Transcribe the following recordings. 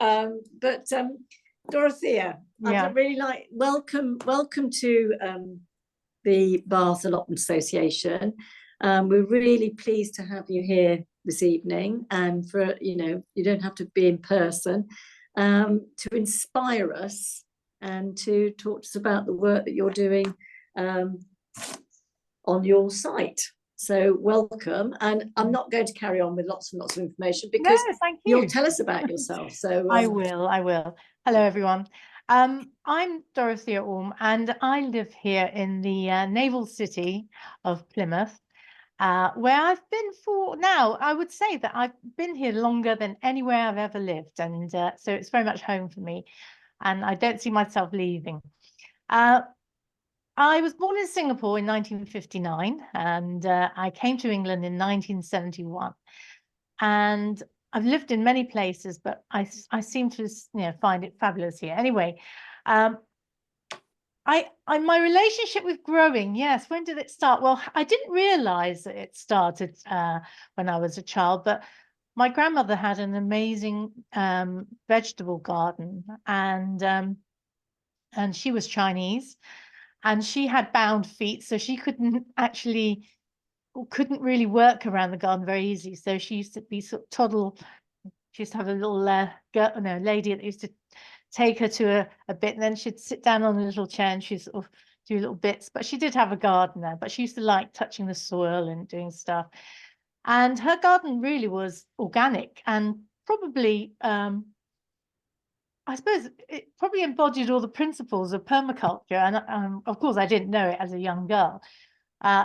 But Dorothea, Yeah. I'd really like welcome to the Bath Allotment Association. We're really pleased to have you here this evening, and for you don't have to be in person, to inspire us and to talk to us about the work that you're doing on your site. So welcome, and I'm not going to carry on with lots and lots of information because thank you. You'll tell us about yourself. So I will. Hello, everyone. I'm Dorothea Orme, and I live here in the naval city of Plymouth, where I've been for now. I would say that I've been here longer than anywhere I've ever lived, and so it's very much home for me, and I don't see myself leaving. I was born in Singapore in 1959, and I came to England in 1971. And I've lived in many places, but I seem to find it fabulous here. Anyway, my relationship with growing, yes, when did it start? Well, I didn't realize that it started when I was a child, but my grandmother had an amazing vegetable garden, and she was Chinese, and she had bound feet, so she couldn't really work around the garden very easily. So she used to be sort of toddle. She used to have a little lady that used to take her to a bit, and then she'd sit down on a little chair and she'd sort of do little bits. But she did have a garden there, but she used to like touching the soil and doing stuff. And her garden really was organic, and probably I suppose it probably embodied all the principles of permaculture. And of course, I didn't know it as a young girl.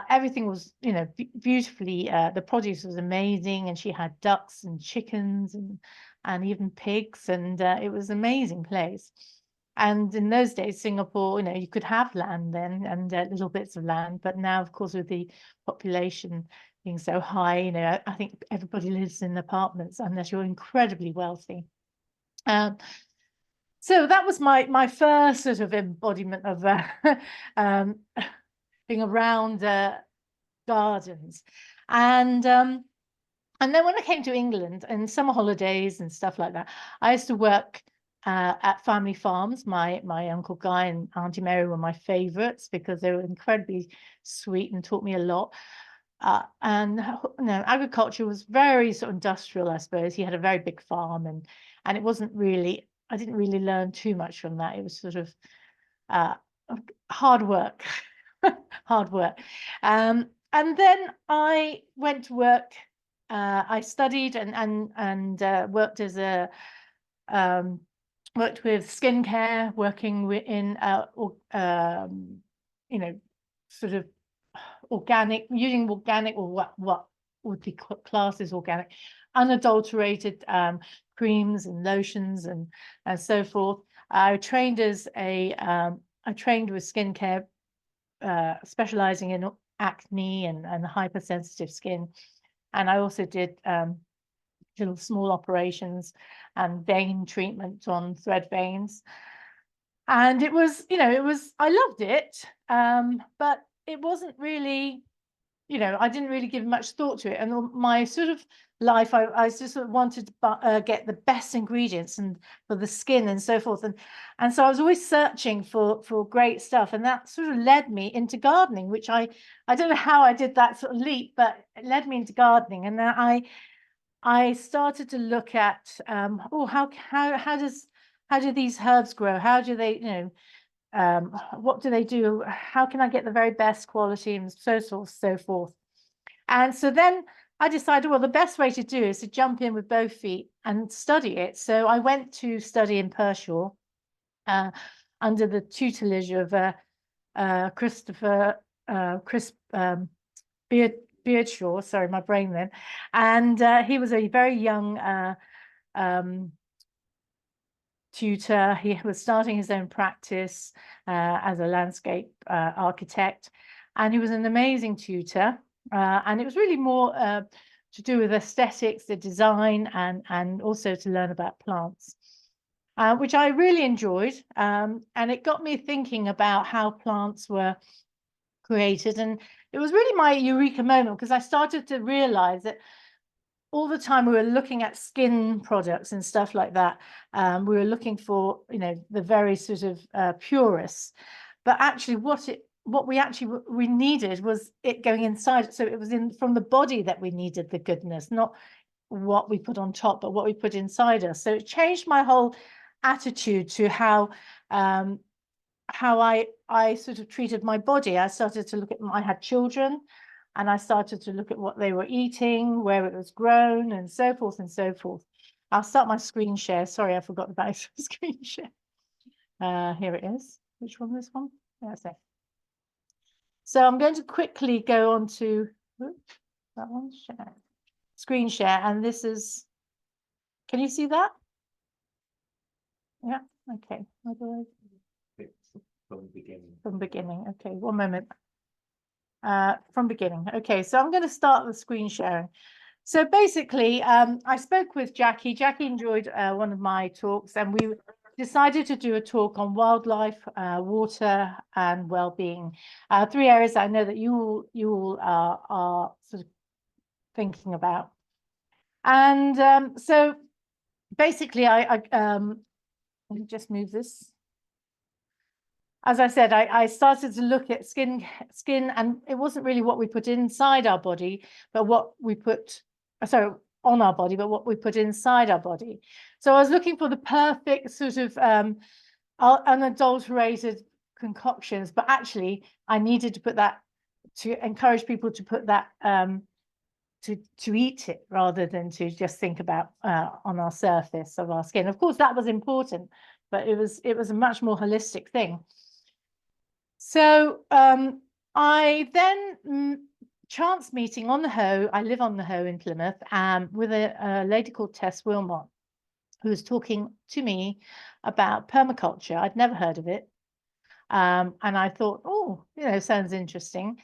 Everything was, beautifully. The produce was amazing, and she had ducks and chickens and even pigs, and it was an amazing place. And in those days, Singapore, you could have land then, and little bits of land. But now, of course, with the population being so high, I think everybody lives in apartments unless you're incredibly wealthy. So that was my first sort of embodiment of being around gardens. And then when I came to England and summer holidays and stuff like that, I used to work at family farms. My Uncle Guy and Auntie Mary were my favorites because they were incredibly sweet and taught me a lot. And agriculture was very sort of industrial, I suppose. He had a very big farm, and it wasn't really, I didn't really learn too much from that. It was sort of hard work. Hard work. And then I went to work. I studied and worked as worked with skincare, working in sort of organic, using organic, or what would be classed as organic, unadulterated creams and lotions and so forth. I trained with skincare, specializing in acne and hypersensitive skin. And I also did little small operations and vein treatment on thread veins. And it was, I loved it, but it wasn't really, I didn't really give much thought to it. And my sort of life, I just sort of wanted to get the best ingredients and for the skin and so forth. And so I was always searching for great stuff. And that sort of led me into gardening, which I don't know how I did that sort of leap, but it led me into gardening. And then I started to look at, how do these herbs grow? How do they, what do they do? How can I get the very best quality, and so forth. And so then I decided, well, the best way to do is to jump in with both feet and study it. So I went to study in Pershore under the tutelage of Chris Beardshaw, sorry, my brain then. And he was a very young tutor. He was starting his own practice as a landscape architect, and he was an amazing tutor. And it was really more to do with aesthetics, the design, and also to learn about plants, which I really enjoyed. And it got me thinking about how plants were created. And it was really my eureka moment, because I started to realize that all the time we were looking at skin products and stuff like that. We were looking for, you know, the very sort of purest, but actually what we needed was it going inside. So it was from the body that we needed the goodness, not what we put on top, but what we put inside us. So it changed my whole attitude to how I sort of treated my body. I started to look at, I had children, and I started to look at what they were eating, where it was grown, and so forth and so forth. I'll start my screen share. Sorry, I forgot about screen share. Here it is. Which one? This one? That's it. So I'm going to quickly go on to that one, share, screen share, and this is. Can you see that? Yeah. Okay. From beginning. From beginning. Okay. 1 moment. From beginning. Okay. So I'm going to start the screen sharing. So basically, I spoke with Jackie. Jackie enjoyed one of my talks, and we decided to do a talk on wildlife, water, and well-being. 3 areas I know that you all are sort of thinking about. And so basically, let me just move this. As I said, I started to look at skin, and it wasn't really what we put inside our body, but what we put, sorry, on our body, but what we put inside our body. So I was looking for the perfect sort of unadulterated concoctions, but actually I needed to put that, to encourage people to put that, to eat it rather than to just think about on our surface of our skin. Of course, that was important, but it was a much more holistic thing. So I then chance meeting on the Hoe. I live on the Hoe in Plymouth, with a lady called Tess Wilmot, who was talking to me about permaculture. I'd never heard of it, and I thought, oh, you know, sounds interesting.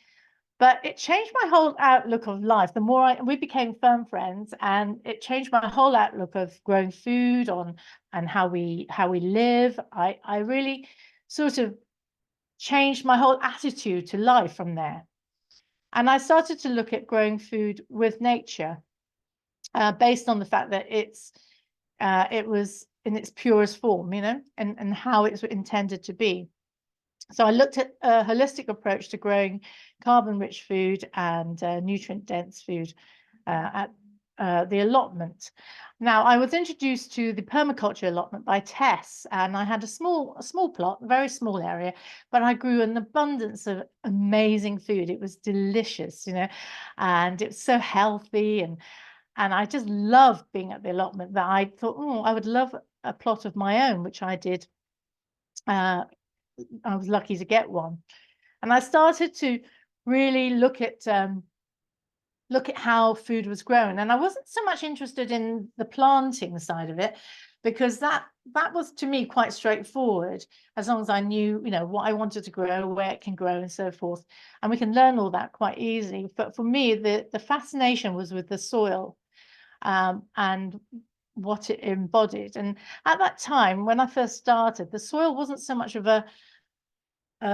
But it changed my whole outlook of life. The more we became firm friends, and it changed my whole outlook of growing food and how we live. I really sort of changed my whole attitude to life from there. And I started to look at growing food with nature, based on the fact that it was in its purest form, you know, and how it's intended to be. So I looked at a holistic approach to growing carbon-rich food and nutrient-dense food at the allotment. Now, I was introduced to the permaculture allotment by Tess, and I had a small plot, a very small area, but I grew an abundance of amazing food. It was delicious, you know, and it was so healthy, and I just loved being at the allotment that I thought, oh, I would love a plot of my own, which I did. I was lucky to get one, and I started to really look at how food was grown. And I wasn't so much interested in the planting side of it, because that was to me quite straightforward, as long as I knew, you know, what I wanted to grow, where it can grow, and so forth. And we can learn all that quite easily. But for me, the fascination was with the soil, and what it embodied. And at that time, when I first started, the soil wasn't so much of a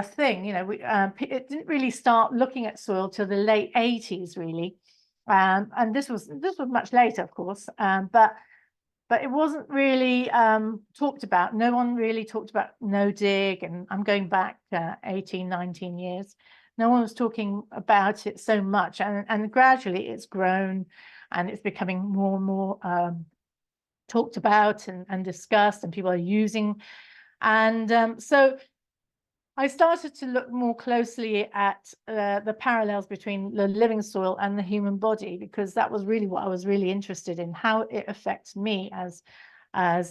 thing, you know. It didn't really start looking at soil till the late 80s, really. And this was much later, of course, but it wasn't really talked about. No one really talked about no dig, and I'm going back 18, 19 years. No one was talking about it so much, and gradually it's grown, and it's becoming more and more talked about and discussed, and people are using. And so I started to look more closely at the parallels between the living soil and the human body, because that was really what I was really interested in, how it affects me as a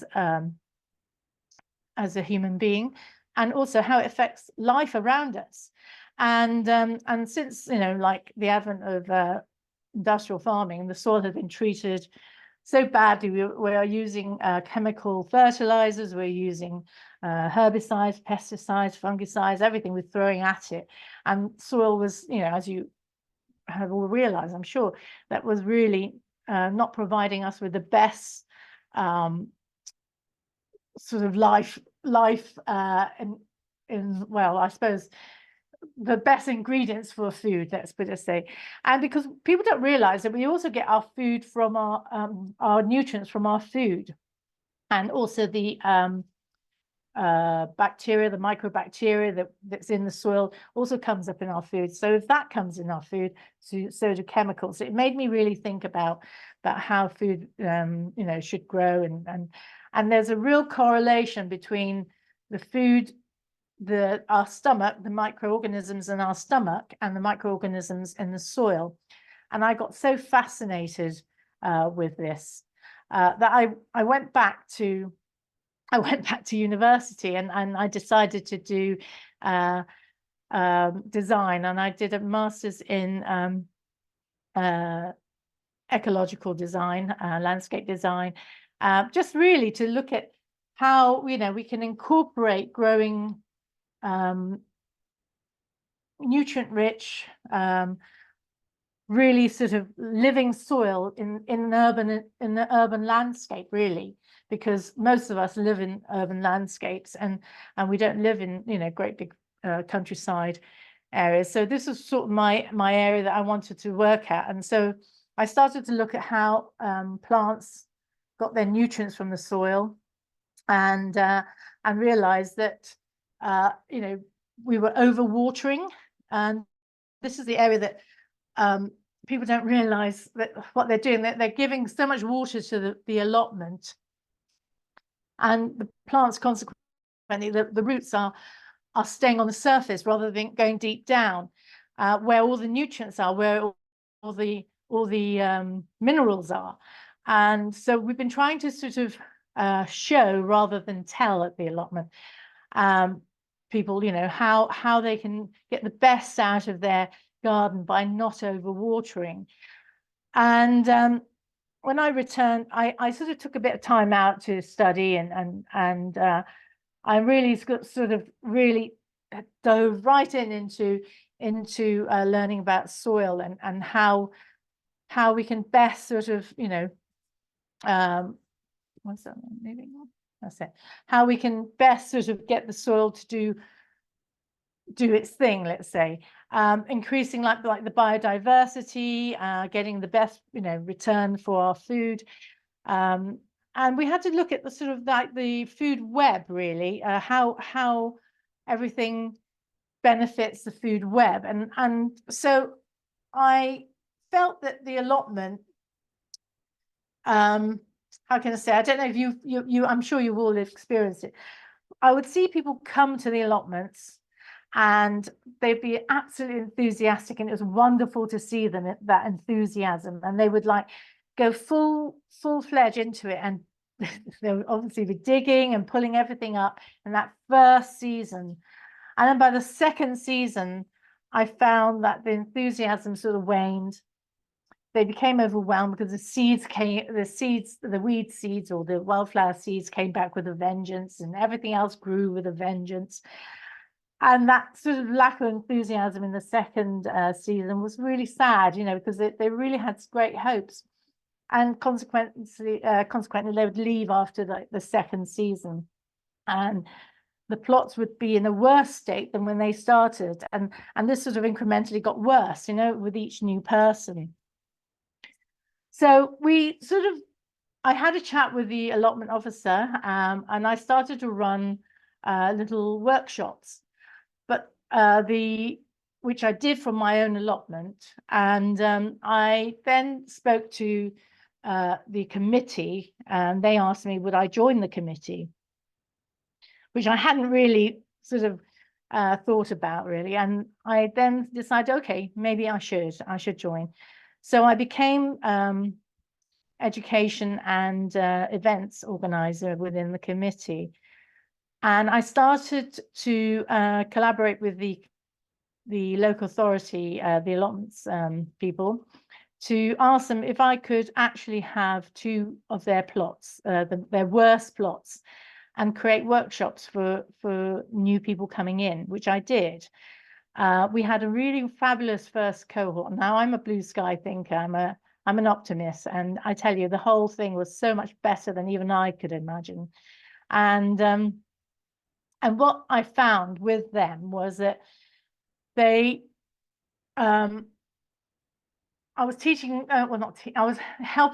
human being, and also how it affects life around us. And since, you know, like the advent of industrial farming, the soil has been treated so badly. We are using chemical fertilizers, we're using herbicides, pesticides, fungicides, everything we're throwing at it. And soil was, you know, as you have all realized, I'm sure, that was really not providing us with the best sort of life well, I suppose the best ingredients for food, let's put it say. And because people don't realize that we also get our food from our nutrients from our food, and also the bacteria, the microbacteria that's in the soil also comes up in our food. So if that comes in our food, so do chemicals. It made me really think about how food should grow, and there's a real correlation between the food, our stomach, the microorganisms in our stomach, and the microorganisms in the soil. And I got so fascinated with this that I went back to university, and I decided to do design, and I did a master's in ecological design, landscape design, just really to look at how we can incorporate growing nutrient-rich, really sort of living soil in the urban landscape, really, because most of us live in urban landscapes, and we don't live in great big countryside areas. So this was sort of my area that I wanted to work at, and so I started to look at how plants got their nutrients from the soil, and realized that we were overwatering, and this is the area that people don't realize that what they're doing, they're giving so much water to the allotment, and the plants consequently, the roots are staying on the surface rather than going deep down, where all the nutrients are, where all the minerals are. And so we've been trying to sort of show rather than tell at the allotment people how they can get the best out of their garden by not overwatering. And when I returned, I sort of took a bit of time out to study, and I really sort of really dove right into learning about soil, and how we can best sort of what's that moving on? That's it. How we can best sort of get the soil to do its thing, let's say, increasing like the biodiversity, getting the best return for our food, and we had to look at the sort of like the food web, really, how everything benefits the food web, and so I felt that the allotment, how can I say, I don't know if you I'm sure you all have experienced it. I would see people come to the allotments and they'd be absolutely enthusiastic, and it was wonderful to see them, that enthusiasm, and they would like go full-fledged into it, and they would obviously be digging and pulling everything up in that first season. And then by the second season, I found that the enthusiasm sort of waned. They became overwhelmed because the weed seeds or the wildflower seeds came back with a vengeance, and everything else grew with a vengeance. And that sort of lack of enthusiasm in the second season was really sad, because they really had great hopes. And consequently, they would leave after the second season. And the plots would be in a worse state than when they started. And this sort of incrementally got worse, with each new person. So I had a chat with the allotment officer, and I started to run little workshops, but which I did from my own allotment. And I then spoke to the committee, and they asked me, would I join the committee, which I hadn't really sort of thought about, really. And I then decided, okay, maybe I should join. So I became education and events organizer within the committee. And I started to collaborate with the local authority, the allotments people, to ask them if I could actually have 2 of their plots, their worst plots, and create workshops for new people coming in, which I did. We had a really fabulous first cohort. Now, I'm a blue sky thinker. I'm an optimist, and I tell you, the whole thing was so much better than even I could imagine. And what I found with them was that they I was teaching, well, not I was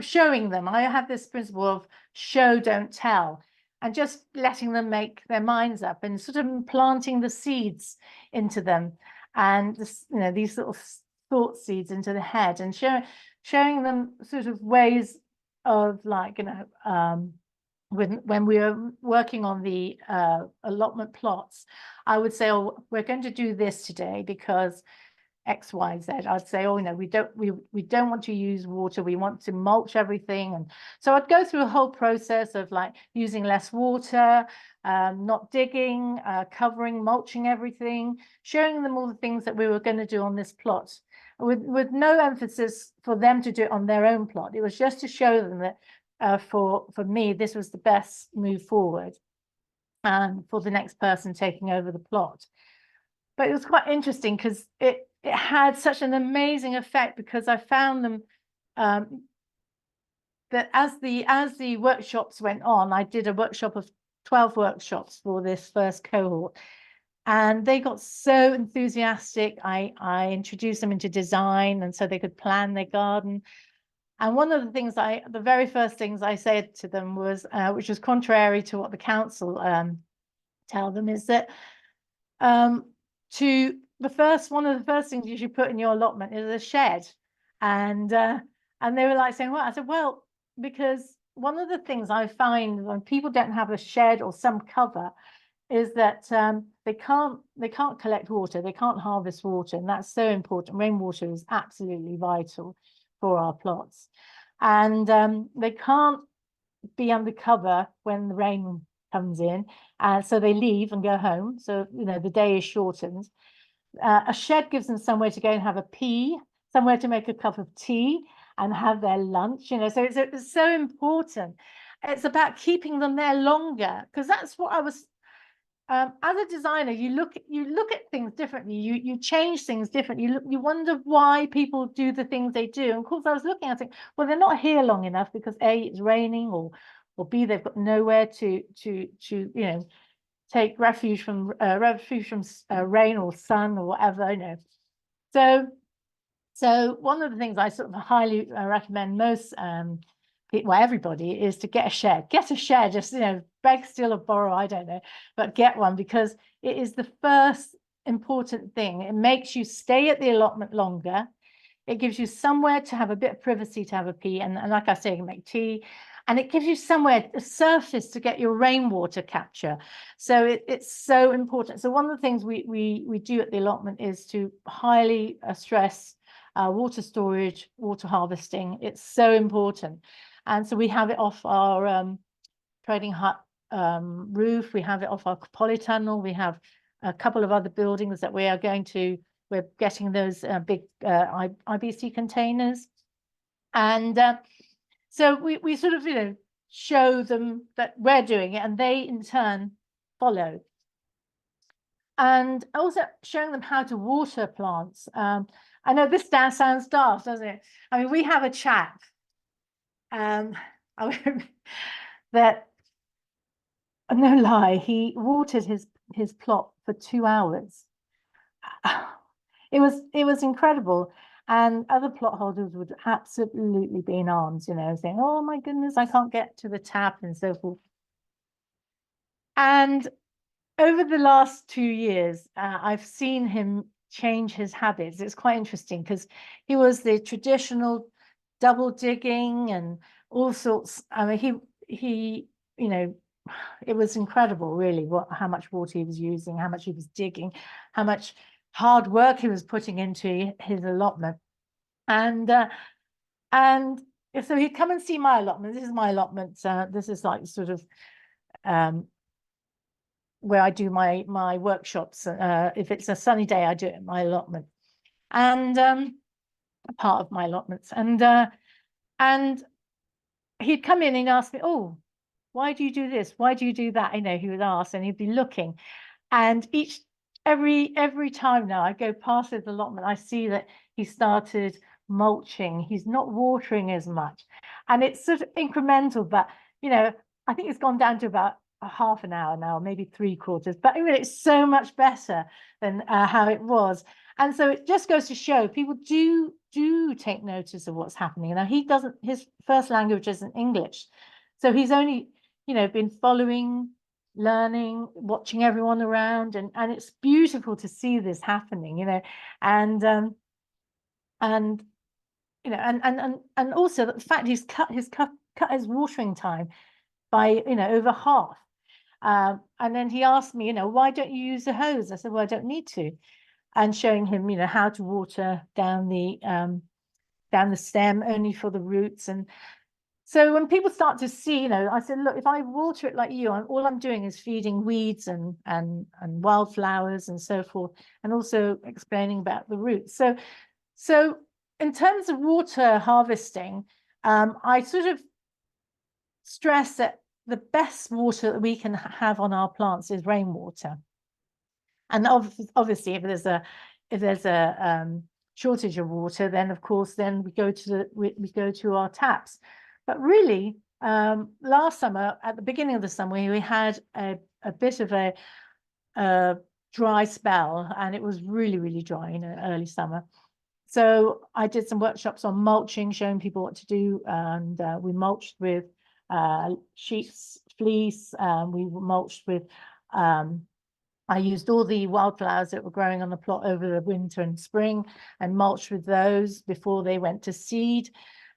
showing them. I have this principle of show, don't tell, and just letting them make their minds up and sort of planting the seeds into them, and this, you know, these sort of thought seeds into the head, and showing them sort of ways of, like, you know, when we were working on the allotment plots, I would say, oh, we're going to do this today because X, Y, Z. I'd say, oh, no, we don't want to use water. We want to mulch everything. And so I'd go through a whole process of, like, using less water, not digging, covering, mulching everything, showing them all the things that we were going to do on this plot, with no emphasis for them to do it on their own plot. It was just to show them that for me, this was the best move forward, and for the next person taking over the plot. But it was quite interesting because it had such an amazing effect, because I found them that as the workshops went on, I did a workshop of 12 workshops for this first cohort, and they got so enthusiastic. I introduced them into design, and so they could plan their garden. And one of the things the very first things I said to them was, which was contrary to what the council tell them, is that one of the first things you should put in your allotment is a shed. And they were like saying, well, I said, well, because one of the things I find when people don't have a shed or some cover is that they can't collect water, they can't harvest water, and that's so important. Rainwater is absolutely vital for our plots, and they can't be under cover when the rain comes in, and so they leave and go home. So, you know, the day is shortened. A shed gives them somewhere to go and have a pee, somewhere to make a cup of tea and have their lunch, you know. So it's so important. It's about keeping them there longer, because that's what I was, as a designer, you look at things differently, you change things differently, you wonder why people do the things they do. And of course I was looking at it, well, they're not here long enough because A, it's raining, or B, they've got nowhere to you know, take refuge from rain or sun or whatever, you know. So one of the things I sort of highly recommend most well, everybody, is to get a shed. Just, you know, beg, steal, or borrow, I don't know, but get one, because it is the first important thing. It makes you stay at the allotment longer. It gives you somewhere to have a bit of privacy, to have a pee, and like I say, you can make tea, and it gives you somewhere, a surface to get your rainwater capture. So it's so important. So one of the things we do at the allotment is to highly stress water storage, water harvesting. It's so important. And so we have it off our trading hut roof. We have it off our polytunnel. We have a couple of other buildings that we're getting those big IBC containers. And so we sort of, you know, show them that we're doing it, and they in turn follow. And also showing them how to water plants. I know this sounds daft, doesn't it? I mean, we have a chap that, no lie, he watered his plot for 2 hours. It was incredible. And other plot holders would absolutely be in arms, you know, saying, oh my goodness, I can't get to the tap, and so forth. And over the last 2 years, I've seen him change his habits. It's quite interesting, because he was the traditional double digging and all sorts. I mean, he you know, it was incredible, really, how much water he was using, how much he was digging, how much hard work he was putting into his allotment. And so he'd come and see my allotment. This is my allotment. This is like sort of where I do my workshops. If it's a sunny day, I do it at my allotment, and a part of my allotments. And he'd come in and ask me, oh, why do you do this? Why do you do that? You know, he would ask, and he'd be looking. And every time now I go past his allotment, I see that he started mulching. He's not watering as much, and it's sort of incremental. But, you know, I think it's gone down to about a half an hour now, maybe 3/4. But I mean, it's so much better than how it was. And so it just goes to show people do take notice of what's happening. Now, he doesn't, his first language isn't English. So he's only, been following, learning, watching everyone around, and it's beautiful to see this happening, and also the fact he's cut his watering time by over half. And then he asked me, why don't you use a hose? I said, well, I don't need to. And showing him, how to water down the stem only for the roots. And so when people start to see, I said, look, if I water it like you, all I'm doing is feeding weeds and wildflowers and so forth, and also explaining about the roots. So in terms of water harvesting, I sort of stress that the best water that we can have on our plants is rainwater. And obviously, if there's a shortage of water, then of course, then we go to our taps. But really, last summer, at the beginning of the summer, we had a bit of a dry spell, and it was really, really dry in early summer. So I did some workshops on mulching, showing people what to do, and we mulched with sheep's fleece. We mulched with I used all the wildflowers that were growing on the plot over the winter and spring and mulched with those before they went to seed.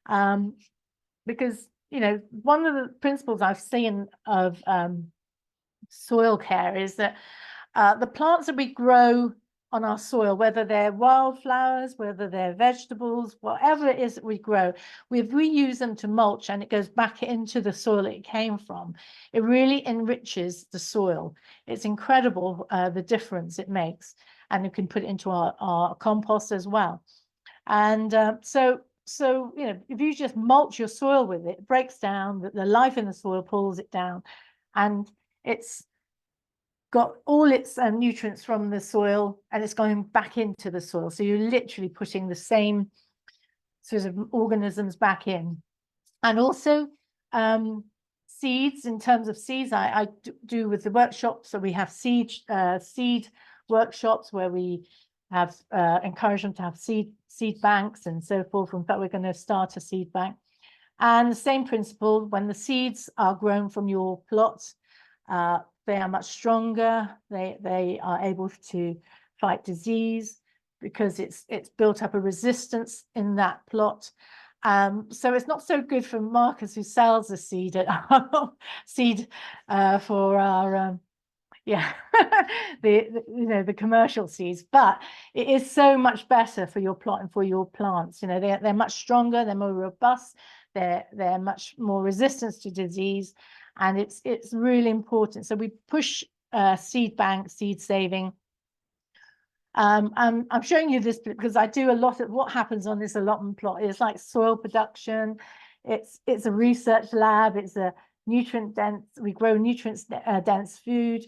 Because, one of the principles I've seen of soil care is that the plants that we grow on our soil, whether they're wildflowers, whether they're vegetables, whatever it is that we grow, if we use them to mulch and it goes back into the soil it came from, it really enriches the soil. It's incredible the difference it makes, and you can put it into our compost as well. And so if you just mulch your soil with it, it breaks down, the life in the soil pulls it down, and it's got all its nutrients from the soil, and it's going back into the soil. So you're literally putting the same sort of organisms back in. And also seeds, in terms of seeds, I do with the workshops. So we have seed workshops where we have encourage them to have seed banks and so forth. In fact, we're going to start a seed bank. And the same principle, when the seeds are grown from your plots, they are much stronger. They are able to fight disease because it's built up a resistance in that plot. So it's not so good for Marcus, who sells the seed for our the commercial seeds, but it is so much better for your plot and for your plants. They're much stronger, they're more robust, they're much more resistant to disease. And it's really important. So we push seed bank, seed saving. I'm showing you this because I do a lot of what happens on this allotment plot. It's like soil production. It's a research lab. It's a nutrient dense. We grow nutrients dense food.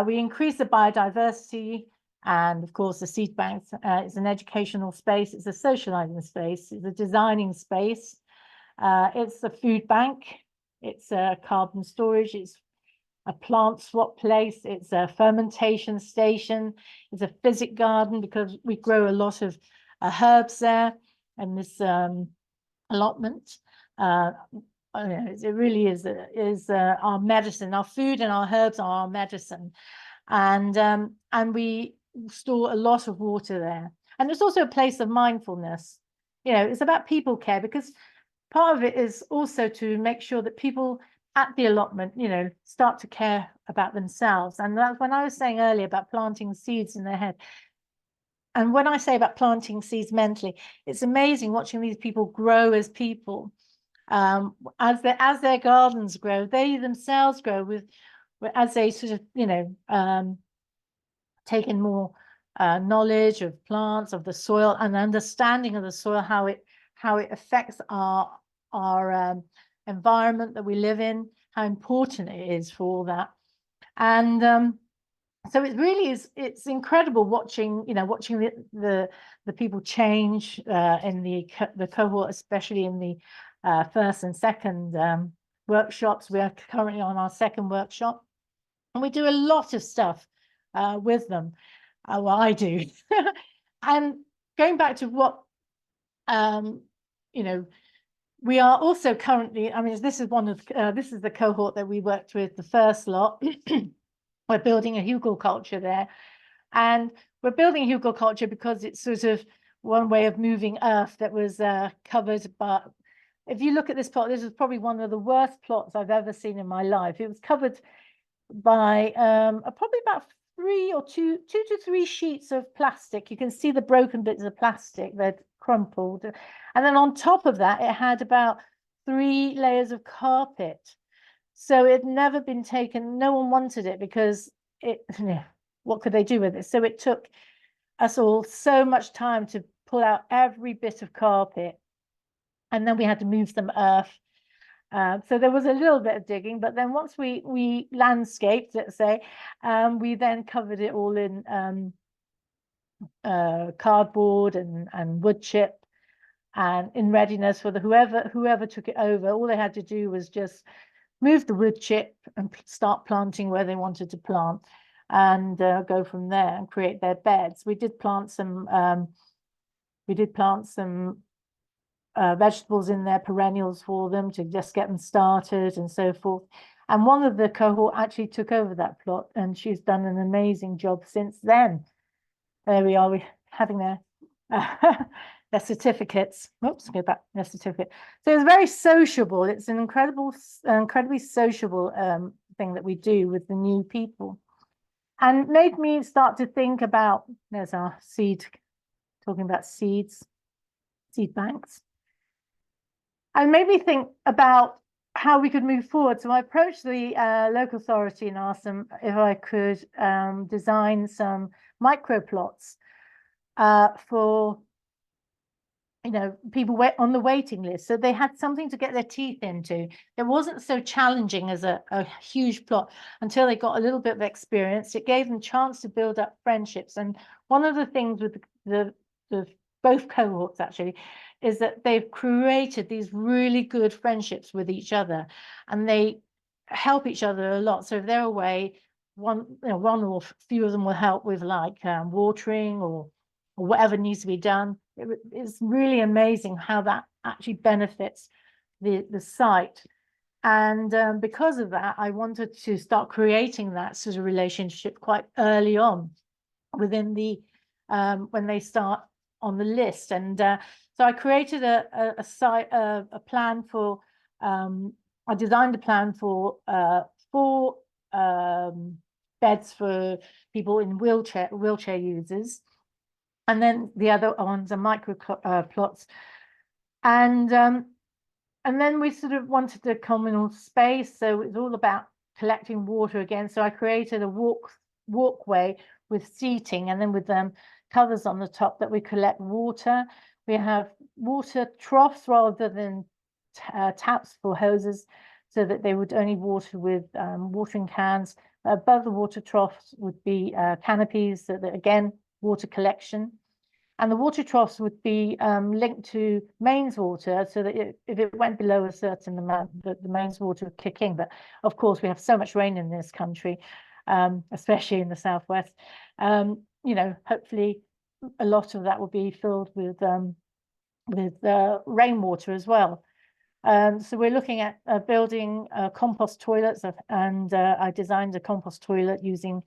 We increase the biodiversity, and of course the seed banks. It's an educational space. It's a socializing space. It's a designing space. It's a food bank. It's a carbon storage, it's a plant swap place, it's a fermentation station, it's a physic garden because we grow a lot of herbs there, and this allotment. It really is our medicine. Our food and our herbs are our medicine, and we store a lot of water there. And it's also a place of mindfulness. It's about people care, because part of it is also to make sure that people at the allotment, start to care about themselves. And that's when I was saying earlier about planting seeds in their head. And when I say about planting seeds mentally, it's amazing watching these people grow as people. As their gardens grow, they themselves grow as they sort of, take in more knowledge of plants, of the soil, and understanding of the soil, how it affects our environment that we live in, how important it is for all that. And so it really is, it's incredible watching the people change in the cohort, especially in the first and second workshops. We are currently on our second workshop, and we do a lot of stuff with them. Well, I do. And going back to what, you know, we are also currently, I mean, this is one of, this is the cohort that we worked with, the first lot. We're building a hugelculture there. And we're building a hugelculture because it's sort of one way of moving earth that was covered. But if you look at this plot, this is probably one of the worst plots I've ever seen in my life. It was covered by probably about two to three sheets of plastic. You can see the broken bits of plastic, they're crumpled. And then on top of that, it had about 3 layers of carpet. So it had never been taken. No one wanted it because it, what could they do with it? So it took us all so much time to pull out every bit of carpet. And then we had to move some earth. So there was a little bit of digging, but then once we landscaped, let's say, we then covered it all in cardboard and wood chip, and in readiness for the whoever took it over. All they had to do was just move the wood chip and start planting where they wanted to plant, and go from there and create their beds. We did plant some vegetables in there, perennials for them to just get them started and so forth. And one of the cohort actually took over that plot, and she's done an amazing job since then. There we are, we're having their their certificates. Oops, go back, their certificate. So it's very sociable. It's an incredibly sociable thing that we do with the new people. And made me start to think about, there's our seed, talking about seeds, seed banks. And made me think about how we could move forward. So I approached the local authority and asked them if I could design some microplots for, you know, people on the waiting list. So they had something to get their teeth into. It wasn't so challenging as a huge plot until they got a little bit of experience. It gave them a chance to build up friendships. And one of the things with the both cohorts actually is that they've created these really good friendships with each other, and they help each other a lot. So if they're away, one or a few of them will help with like watering or whatever needs to be done. It's really amazing how that actually benefits the site. And because of that, I wanted to start creating that sort of relationship quite early on within the when they start on the list. And so I created a plan for I designed a plan for 4 beds for people in wheelchair users, and then the other ones are micro plots. And then we sort of wanted a communal space, so it's all about collecting water again. So I created a walkway with seating, and then with covers on the top that we collect water. We have water troughs rather than taps for hoses, so that they would only water with watering cans. Above the water troughs would be canopies, so that again, water collection. And the water troughs would be linked to mains water, so that if it went below a certain amount, the mains water would kick in. But of course, we have so much rain in this country, especially in the southwest. You know, hopefully a lot of that will be filled with rainwater as well. So we're looking at building compost toilets, and I designed a compost toilet using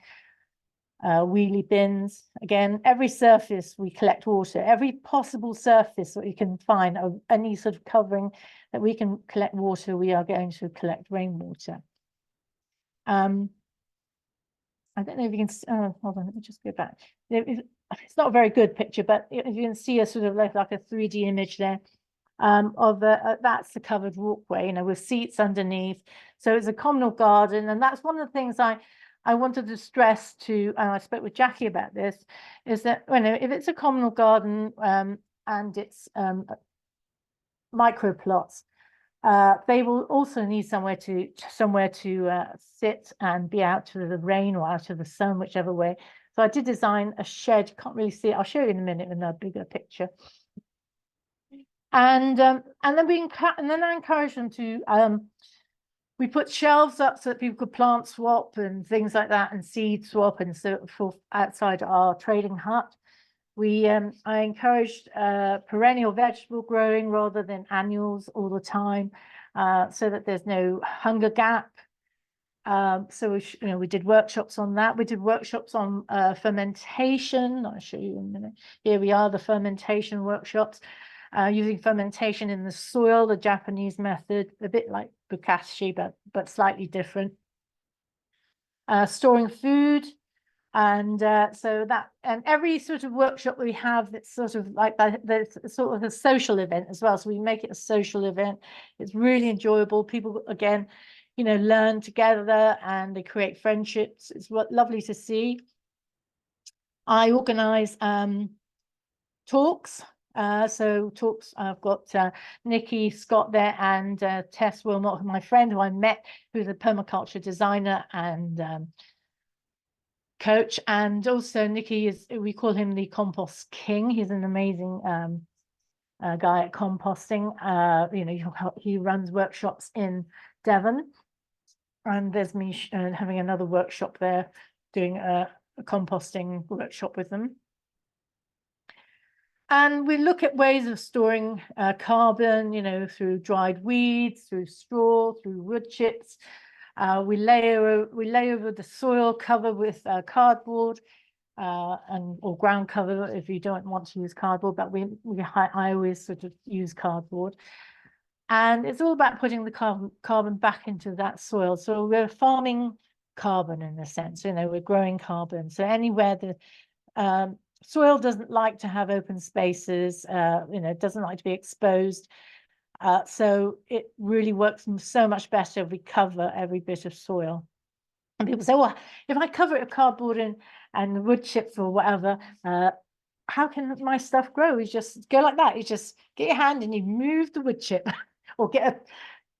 wheelie bins. Again, every surface we collect water, every possible surface that we can find, of any sort of covering that we can collect water, we are going to collect rainwater. I don't know if you can, hold on, let me just go back. It's not a very good picture, but if you can see a sort of like a 3D image there of that's the covered walkway, you know, with seats underneath. So it's a communal garden, and that's one of the things I wanted to stress to, and I spoke with Jackie about this, is that, you know, if it's a communal garden and it's micro plots, they will also need somewhere to sit and be out of the rain or out of the sun, whichever way. So I did design a shed. You can't really see it. I'll show you in a minute in a bigger picture. And then I encourage them to we put shelves up so that people could plant swap and things like that, and seed swap, and so forth outside our trading hut. I encouraged perennial vegetable growing rather than annuals all the time, so that there's no hunger gap. So we did workshops on that. We did workshops on fermentation. I'll show you in a minute. Here we are, the fermentation workshops, using fermentation in the soil, the Japanese method, a bit like bokashi, but slightly different. Storing food. And so that, and every sort of workshop we have, that's sort of like that's sort of a social event as well. So we make it a social event. It's really enjoyable. People, again, learn together and they create friendships. It's lovely to see. I organize talks. So talks, I've got Nikki Scott there and Tess Wilmot, my friend who I met, who's a permaculture designer and coach, and also Nikki we call him the compost king. He's an amazing guy at composting. He runs workshops in Devon, and there's me having another workshop there, doing a composting workshop with them. And we look at ways of storing carbon, through dried weeds, through straw, through wood chips. We lay over the soil cover with cardboard or ground cover if you don't want to use cardboard, but I always sort of use cardboard. And it's all about putting the carbon back into that soil. So we're farming carbon in a sense, we're growing carbon. So anywhere the soil doesn't like to have open spaces, it doesn't like to be exposed. So it really works so much better if we cover every bit of soil. And people say, well, if I cover it with cardboard and wood chips or whatever, how can my stuff grow? You just go like that. You just get your hand and you move the wood chip, or get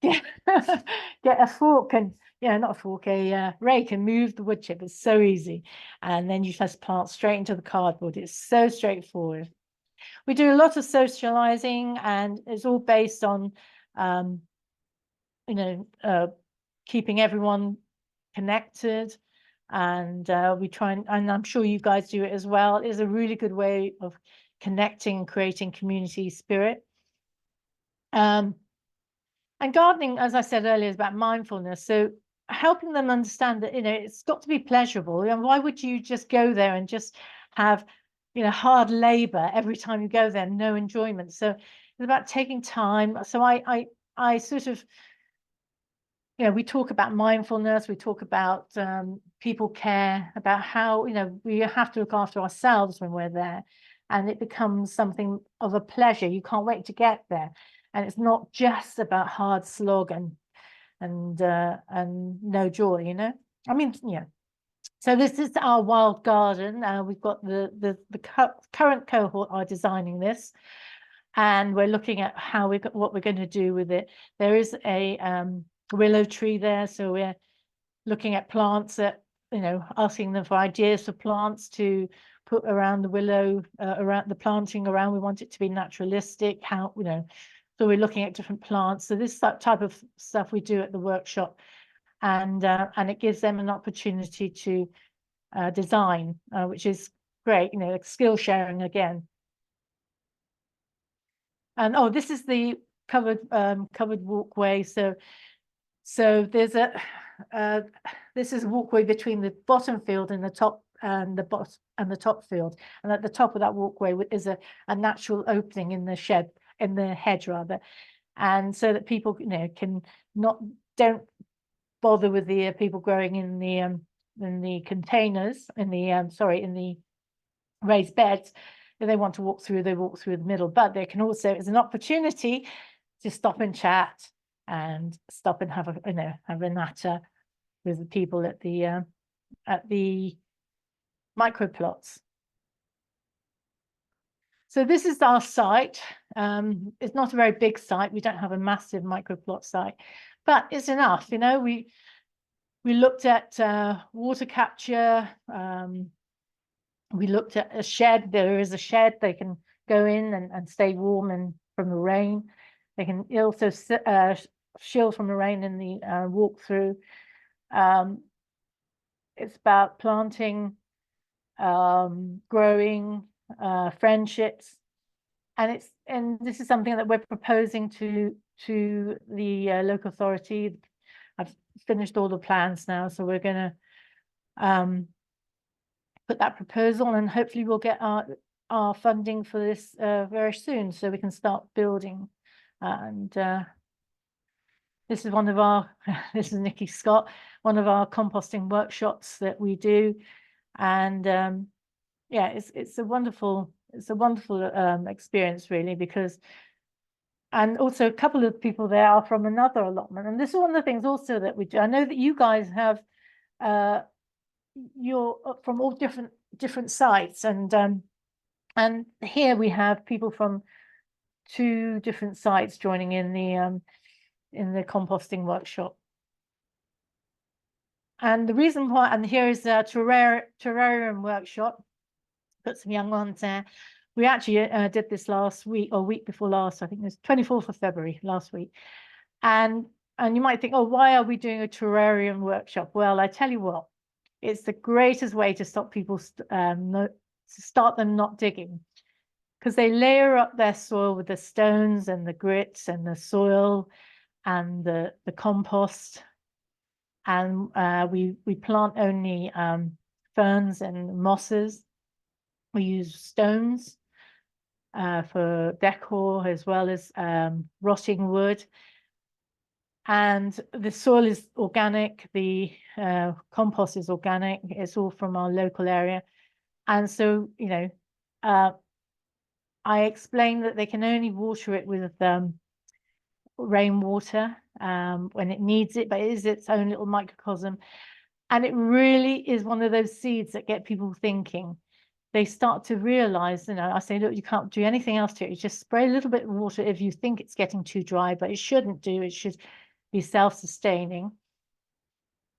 a fork and not a fork, a rake, and move the wood chip. It's so easy. And then you just plant straight into the cardboard. It's so straightforward. We do a lot of socializing, and it's all based on, keeping everyone connected. And we try and I'm sure you guys do it as well. It is a really good way of connecting and creating community spirit. And gardening, as I said earlier, is about mindfulness. So helping them understand that, it's got to be pleasurable. And why would you just go there and just have, hard labor every time you go there, no enjoyment? So it's about taking time. So I sort of, we talk about mindfulness, we talk about people care, about how, we have to look after ourselves when we're there. And it becomes something of a pleasure. You can't wait to get there. And it's not just about hard slog and no joy, I mean, So this is our wild garden. We've got the current cohort are designing this, and we're looking at what we're going to do with it. There is a willow tree there, so we're looking at plants that, asking them for ideas for plants to put around the willow, around the planting around. We want it to be naturalistic. So we're looking at different plants. So this type of stuff we do at the workshop, and it gives them an opportunity to design, which is great. Like skill sharing again. And this is the covered walkway. So there's this is a walkway between the bottom field and the top, and the top field. And at the top of that walkway is a natural opening in the hedge rather, and so that people don't bother with the people growing in the containers, in the raised beds. If they want to walk through, they walk through the middle, but they can also, it's an opportunity to stop and chat and stop and have a natter with the people at the microplots. So this is our site. It's not a very big site. We don't have a massive microplot site, but it's enough. We looked at water capture. We looked at a shed. There is a shed. They can go in and stay warm from the rain. They can also shield from the rain in the walkthrough. It's about planting, growing, friendships. And this is something that we're proposing to the local authority. I've finished all the plans now, so we're going to put that proposal, and hopefully we'll get our funding for this very soon, so we can start building. And this is one of our this is Nikki Scott, one of our composting workshops that we do. And yeah, it's a wonderful experience, really, because, and also a couple of people there are from another allotment. And this is one of the things also that we do. I know that you guys have you're from all different sites, and here we have people from 2 different sites joining in the composting workshop. And the reason why, and here is a terrarium workshop, put some young ones there. We actually did this last week, or week before last, I think it was 24th of February last week. And you might think, oh, why are we doing a terrarium workshop? Well, I tell you what, it's the greatest way to stop people start them not digging, because they layer up their soil with the stones and the grits and the soil and the compost. And we plant only ferns and mosses. We use stones for decor, as well as rotting wood. And the soil is organic, the compost is organic, it's all from our local area. And so, you know, I explained that they can only water it with rainwater when it needs it, but it is its own little microcosm. And it really is one of those seeds that get people thinking. They start to realize, you know, I say, look, you can't do anything else to it. You just spray a little bit of water if you think it's getting too dry, but it shouldn't do. It should be self-sustaining.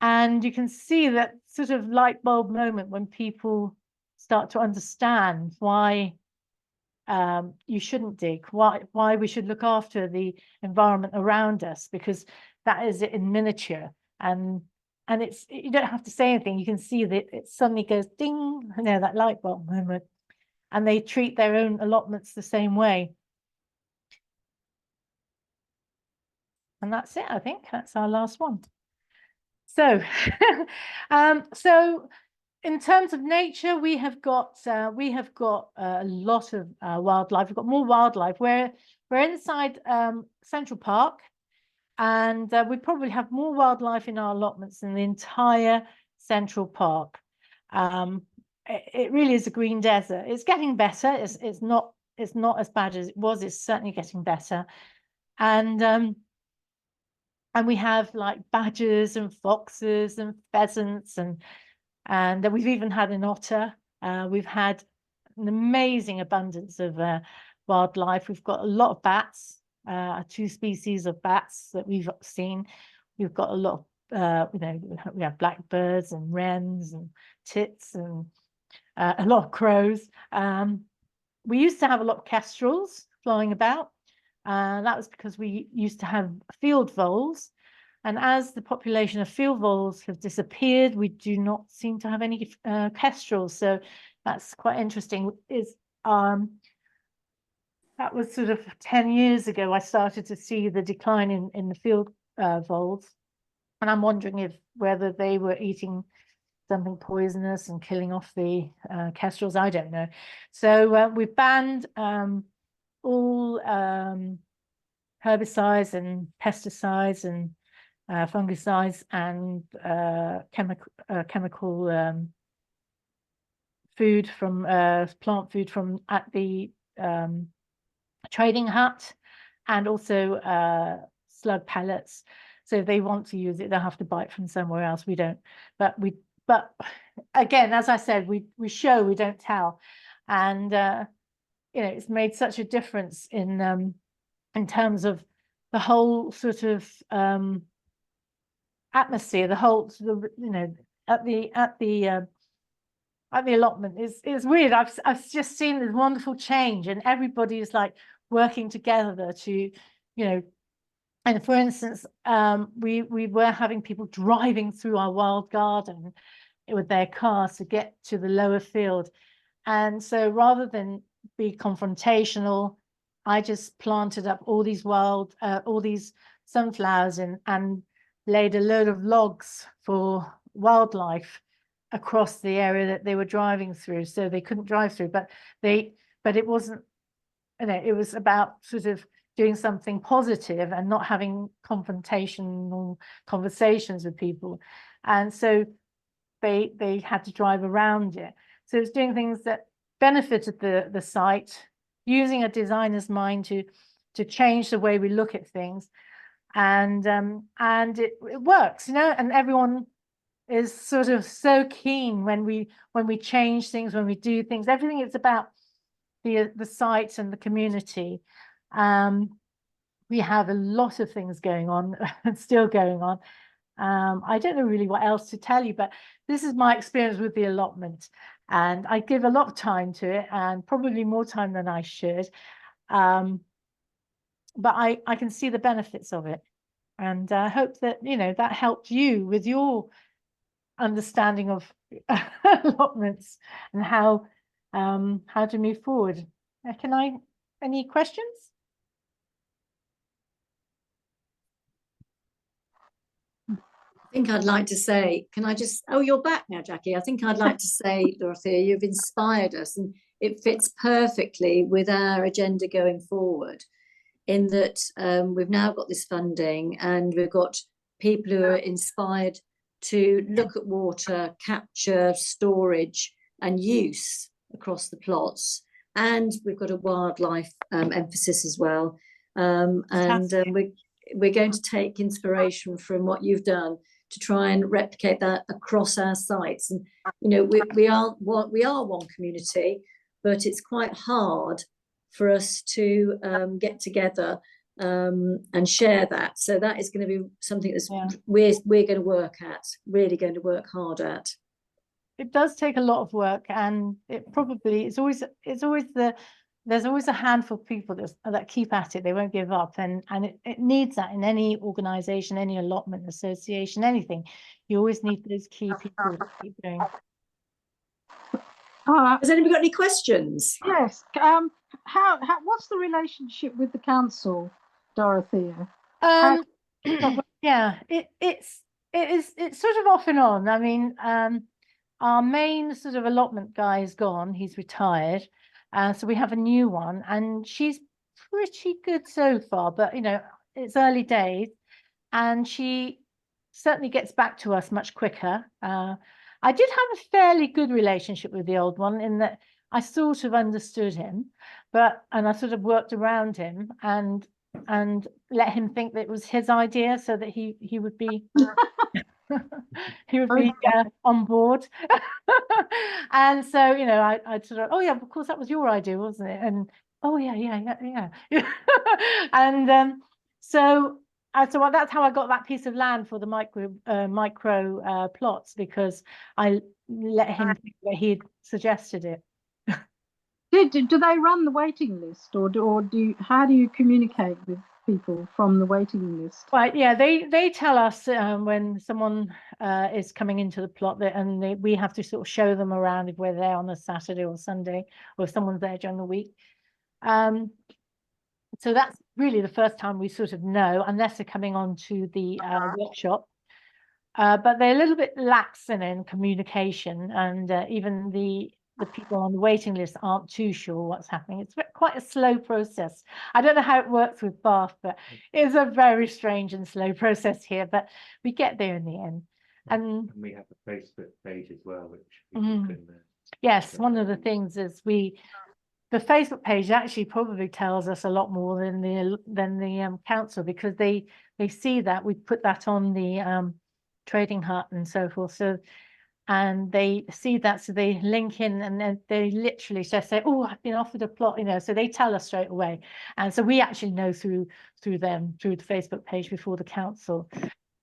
And you can see that sort of light bulb moment when people start to understand why you shouldn't dig, why we should look after the environment around us, because that is it in miniature. And it's, you don't have to say anything, you can see that it suddenly goes ding, you know, that light bulb moment. And they treat their own allotments the same way. And that's it, I think. That's our last one. So, so in terms of nature, we have got a lot of wildlife. We've got more wildlife. We're inside Central Park, and we probably have more wildlife in our allotments than the entire Central Park. It really is a green desert. It's getting better. It's not as bad as it was. It's certainly getting better. And we have like badgers and foxes and pheasants, and we've even had an otter. We've had an amazing abundance of wildlife. We've got a lot of bats, 2 species of bats that we've seen. We've got a lot of, you know, we have blackbirds and wrens and tits and a lot of crows. We used to have a lot of kestrels flying about. That was because we used to have field voles, and as the population of field voles have disappeared, we do not seem to have any kestrels. So that's quite interesting. That was sort of 10 years ago, I started to see the decline in the field voles, and I'm wondering whether they were eating something poisonous and killing off the kestrels. I don't know. So we've banned all herbicides and pesticides and fungicides and chemical food from plant food from at the trading hut, and also slug pellets. So if they want to use it, they'll have to buy it from somewhere else. We don't, but again, as I said, we show, we don't tell. And you know, it's made such a difference in terms of the whole sort of atmosphere, the whole sort of, you know, at the allotment is weird. I've just seen this wonderful change, and everybody is like working together to, you know. And for instance, we were having people driving through our wild garden with their cars to get to the lower field, And so rather than be confrontational, I just planted up all these all these sunflowers and laid a load of logs for wildlife across the area that they were driving through, so they couldn't drive through. But it wasn't, it was about sort of doing something positive and not having confrontational conversations with people. And so they had to drive around it. So it's doing things that benefited the site, using a designer's mind to change the way we look at things. And it works, and everyone is sort of so keen when we change things, when we do things. Everything is about the site and the community. We have a lot of things going on and still going on. I don't know really what else to tell you, but this is my experience with the allotment, and I give a lot of time to it, and probably more time than I should. But I can see the benefits of it, and I hope that that helped you with your understanding of allotments and how to move forward. Any questions? I think I'd like to say, can I just, oh, you're back now, Jackie. I think I'd like to say, Dorothea, you've inspired us, and it fits perfectly with our agenda going forward, in that we've now got this funding and we've got people who are inspired to look at water, capture, storage and use across the plots. And we've got a wildlife emphasis as well. We're going to take inspiration from what you've done to try and replicate that across our sites. And we are one community, but it's quite hard for us to get together and share that. So that is going to be something that's we're going to work at, really going to work hard at. It does take a lot of work, and there's always a handful of people that keep at it. They won't give up, and it needs that in any organization, any allotment association, anything. You always need those key people to keep going. Has anybody got any questions? Yes. What's the relationship with the council, Dorothea? Yeah, it's sort of off and on. I mean, our main sort of allotment guy is gone. He's retired. So we have a new one, and she's pretty good so far, but it's early days, and she certainly gets back to us much quicker. I did have a fairly good relationship with the old one, in that I sort of understood him, and I sort of worked around him and let him think that it was his idea, so that he would be he would be on board. And so I'd sort of, oh yeah, of course that was your idea, wasn't it? And oh yeah. And so that's how I got that piece of land for the micro plots, because I let him think that he'd suggested it. Do they run the waiting list, or how do you communicate with people from the waiting list? Right, yeah, they tell us when someone is coming into the plot, we have to sort of show them around if we're there on a Saturday or Sunday, or if someone's there during the week. So that's really the first time we sort of know, unless they're coming on to the workshop. But they're a little bit lax in communication, and even the people on the waiting list aren't too sure what's happening. It's quite a slow process. I don't know how it works with Bath, but it's a very strange and slow process here, but we get there in the end. And we have a Facebook page as well, which people can yes, one of the things is the Facebook page actually probably tells us a lot more than the council, because they see that we put that on the trading hut and so forth. So, and they see that, so they link in, and then they literally just say, oh, I've been offered a plot, so they tell us straight away. And so we actually know through the Facebook page before the council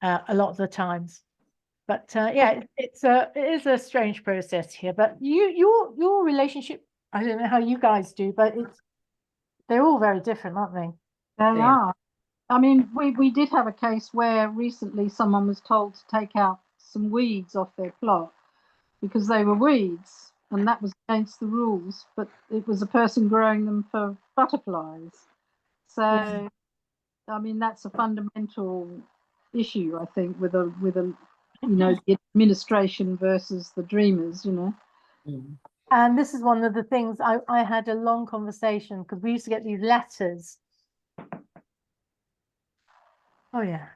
a lot of the times. But yeah, it is a strange process here. But your relationship, I don't know how you guys do, but they're all very different, aren't they? They are. I mean, we did have a case where recently someone was told to take out some weeds off their plot because they were weeds, and that was against the rules, but it was a person growing them for butterflies. So, I mean, that's a fundamental issue, I think, with a the administration versus the dreamers, And this is one of the things I had a long conversation, because we used to get these letters. Oh yeah.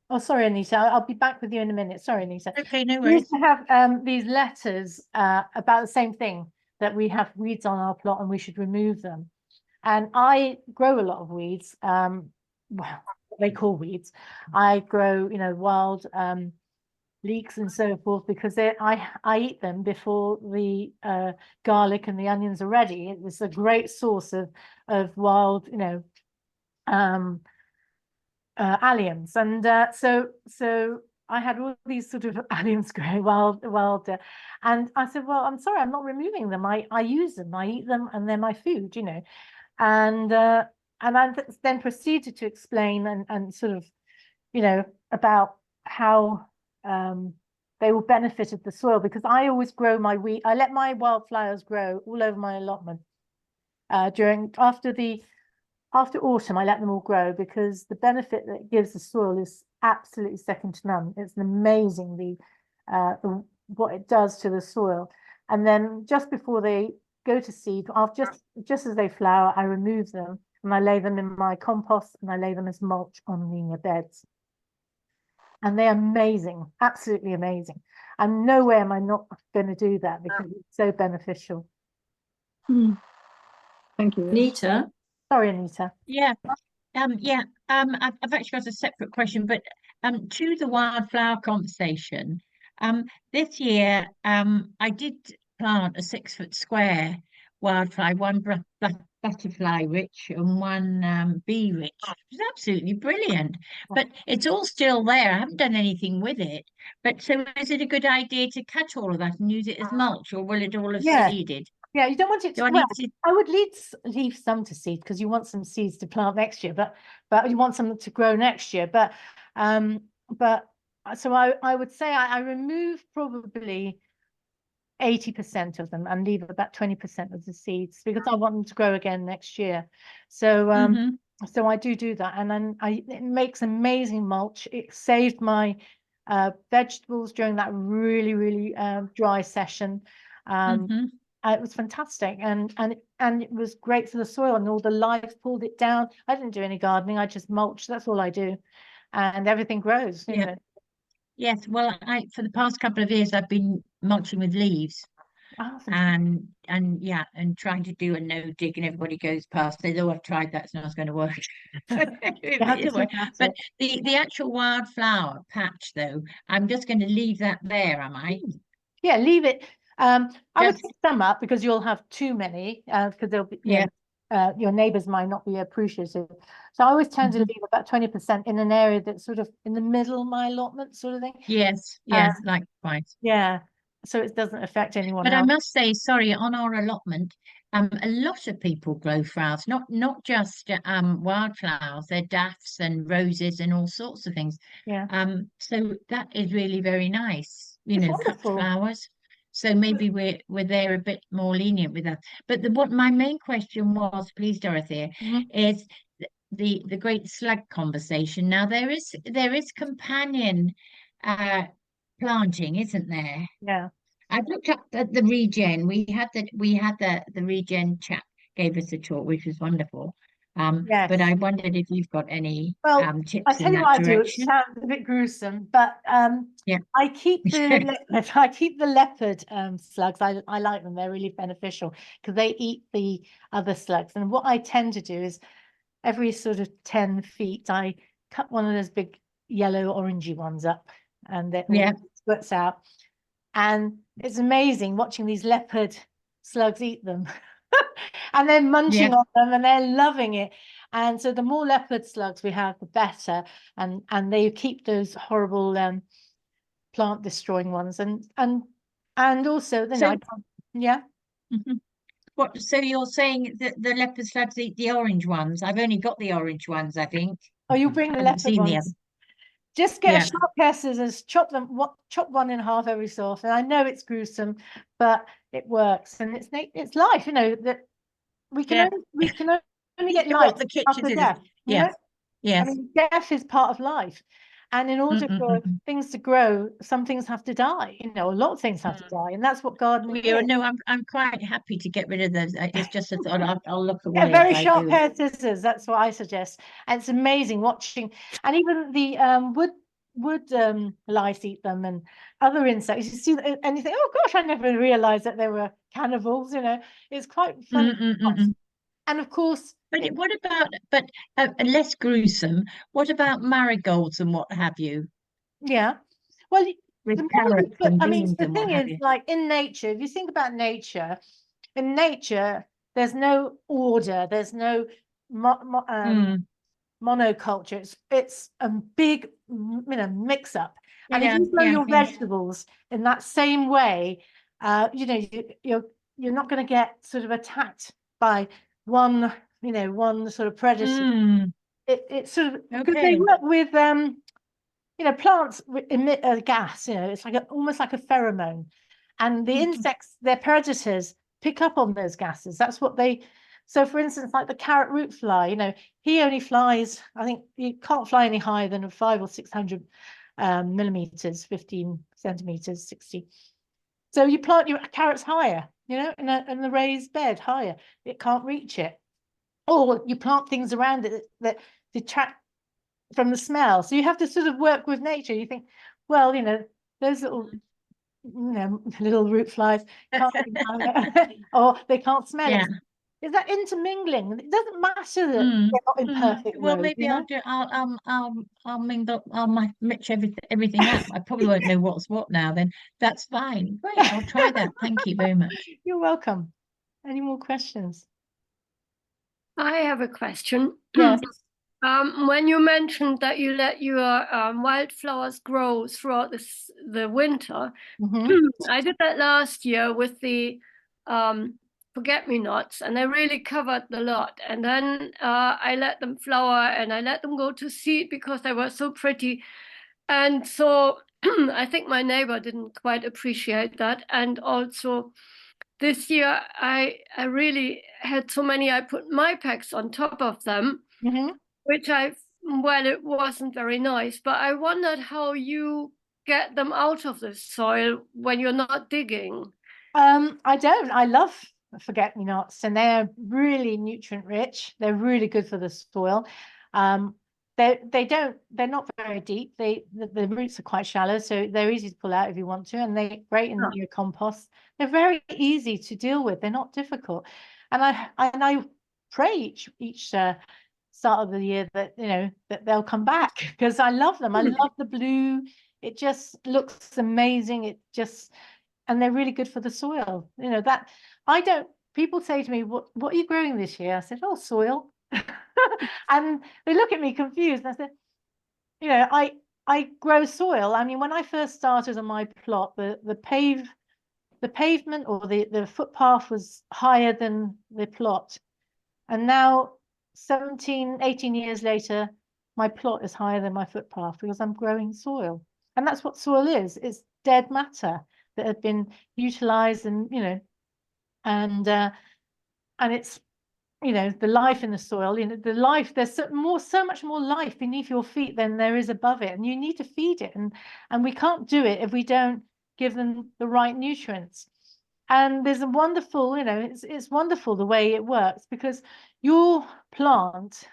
Oh, sorry, Anita. I'll be back with you in a minute. Sorry, Anita. Okay, no We worries. used to have these letters about the same thing, that we have weeds on our plot and we should remove them. And I grow a lot of weeds. Well, they call weeds. I grow, wild leeks and so forth, because I eat them before the garlic and the onions are ready. It was a great source of wild, alliums, and so I had all these sort of alliums growing wild, and I said, well, I'm sorry, I'm not removing them. I use them, I eat them, and they're my food, and I then proceeded to explain and sort of, about how they all benefited the soil, because I always grow my wheat. I let my wildflowers grow all over my allotment after autumn. I let them all grow, because the benefit that it gives the soil is absolutely second to none. It's amazing what it does to the soil. And then just before they go to seed, just as they flower, I remove them and I lay them in my compost, and I lay them as mulch on the beds. And they're amazing, absolutely amazing. And nowhere am I not going to do that, because it's so beneficial. Thank you. Anita? Sorry, Anita. Yeah. I've actually got a separate question, but to the wildflower conversation, this year I did plant a 6-foot square wildflower, one butterfly rich and one bee rich. It was absolutely brilliant, but it's all still there. I haven't done anything with it. But so is it a good idea to cut all of that and use it as mulch, or will it all have Yeah. seeded? Yeah, you don't want it Do to. I Well, need to? I would leave some to seed, because you want some seeds to plant next year, but you want some to grow next year. But so I would say I remove probably 80% of them and leave about 20% of the seeds, because I want them to grow again next year. So Mhm. so I do that, and then it makes amazing mulch. It saved my vegetables during that really dry session. Mhm. It was fantastic, and it was great for the soil, and all the life pulled it down. I didn't do any gardening. I just mulch. That's all I do, and everything grows. Yeah. Yes, well, for the past couple of years I've been mulching with leaves, Oh, and trying to do a no dig, and everybody goes past. They know I've tried that, it's not going to work. yeah, it's Anyway, but fantastic. the actual wildflower patch, though, I'm just going to leave that there, am I? Yeah, leave it. I would Just pick some up, because you'll have too many, because they'll be, yeah. your neighbors might not be appreciative. So I always tend to Mhm. leave about 20% in an area that's sort of in the middle of my allotment, sort of thing. Yes, likewise. Yeah, so it doesn't affect anyone But I else. must say, sorry, on our allotment, a lot of people grow flowers, not just wildflowers. They're daffs and roses and all sorts of things. Yeah, So that is really very nice, it's cut wonderful. flowers. So maybe we're there a bit more lenient with that. But what my main question was, please, Dorothea, Mhm. is the great slug conversation. Now there is companion planting, isn't there? Yeah. I've looked up at the regen. We had the regen chap gave us a talk, which was wonderful. But Yes. I wondered if you've got any Well, I tips tell in you that what I do. It direction. sounds a bit gruesome, but Yeah. I keep I keep the leopard slugs. I like them. They're really beneficial, because they eat the other slugs. And what I tend to do is, every sort of 10 feet, I cut one of those big yellow orangey ones up, and that Yeah. splits out. And it's amazing watching these leopard slugs eat them. And they're munching Yeah. on them, and they're loving it. And so the more leopard slugs we have, the better. And they keep those horrible plant destroying ones. And also, So, yeah. mhm. So you're saying that the leopard slugs eat the orange ones? I've only got the orange ones, I think. Oh, you bring I the haven't leopard seen the other. ones. Just get Yeah. a sharp pair of scissors, chop one in half every so often. I know it's gruesome, but it works, and it's life. You know that we can Yeah. only get You life want the kitchen after scissors. death. You Yeah. know? I Yes. mean, death is part of life, and in order for things to grow, some things have to die. You know, a lot of things have to die, and that's what gardening Yeah, is. no, I'm quite happy to get rid of those. It's just a thought. I'll look A away very as I sharp do pair it. of scissors. That's what I suggest. And it's amazing watching, and even the wood lice eat them, and other insects. You see and you think, oh gosh, I never realized that they were cannibals. You know, it's quite funny. And of course, But what about, less gruesome, what about marigolds and what have you? yeah. Well, With the more carrots but and I mean, beans the and what thing have is, you. like in nature, if you think about nature, in nature, there's no order, there's no monoculture. It's a big, you know, mix up. And if Yeah, you grow yeah, your yeah. vegetables in that same way, you know, you're not going to get sort of attacked by one, you know, one sort of predator. It's sort of because they Okay. work with you know, plants emit a gas. You know, it's like almost like a pheromone, and the insects, their predators, pick up on those gases. That's what they. So, for instance, like the carrot root fly, you know, he only flies. I think you can't fly any higher than 500 or 600 millimeters, 15 centimeters, 60. So you plant your carrots higher, you know, in the raised bed higher. It can't reach it. Or you plant things around it that detract from the smell. So you have to sort of work with nature. You think, well, you know, those little, you know, little root flies can't or they can't smell Yeah. it. Is that intermingling? It doesn't matter that they're not in perfect Well, rows, maybe you know? I'll mingle, mix everything up. I probably won't know what's what now. Then that's fine. Great, I'll try that. Thank you very much. You're welcome. Any more questions? I have a question. Yes. When you mentioned that you let your wildflowers grow throughout the winter, I did that last year with the forget-me-nots, and they really covered the lot. And then I let them flower and I let them go to seed because they were so pretty. And so I think my neighbor didn't quite appreciate that. And also this year I really had so many, I put my packs on top of them, which well, it wasn't very nice, but I wondered how you get them out of the soil when you're not digging. I don't. I love forget-me-nots, and they're really nutrient rich. They're really good for the soil. They're not very deep. The roots are quite shallow, so they're easy to pull out if you want to, and they're great in your compost. They're very easy to deal with. They're not difficult. And I pray each start of the year that, you know, that they'll come back, because I love them. I love the blue. It just looks amazing. It just, and they're really good for the soil. You know, that I don't, people say to me, what are you growing this year? I said, oh, soil. And they look at me confused. And I said, you know, I grow soil. I mean, when I first started on my plot, the pavement or the footpath was higher than the plot. And now 17, 18 years later, my plot is higher than my footpath because I'm growing soil. And that's what soil is. It's dead matter that had been utilized, and, you know, and it's, you know, the life in the soil, you know, the life, there's so much more life beneath your feet than there is above it. And you need to feed it. And we can't do it if we don't give them the right nutrients. And there's a wonderful, you know, it's wonderful the way it works, because your plant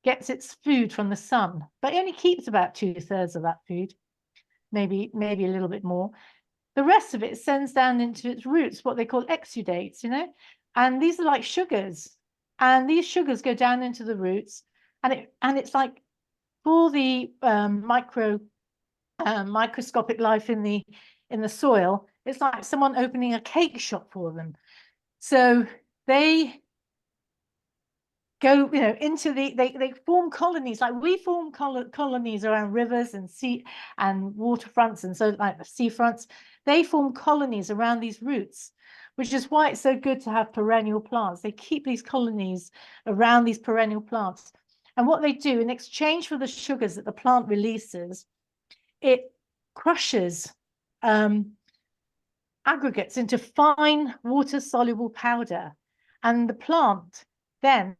gets its food from the sun, but it only keeps about 2/3 of that food, maybe a little bit more. The rest of it sends down into its roots, what they call exudates, you know, and these are like sugars, and these sugars go down into the roots, and it's like for the microscopic life in the soil, it's like someone opening a cake shop for them. So they go, you know, into they form colonies, like we form colonies around rivers and sea and waterfronts, and so like the seafronts. They form colonies around these roots, which is why it's so good to have perennial plants. They keep these colonies around these perennial plants. And what they do in exchange for the sugars that the plant releases, it crushes aggregates into fine water-soluble powder. And the plant then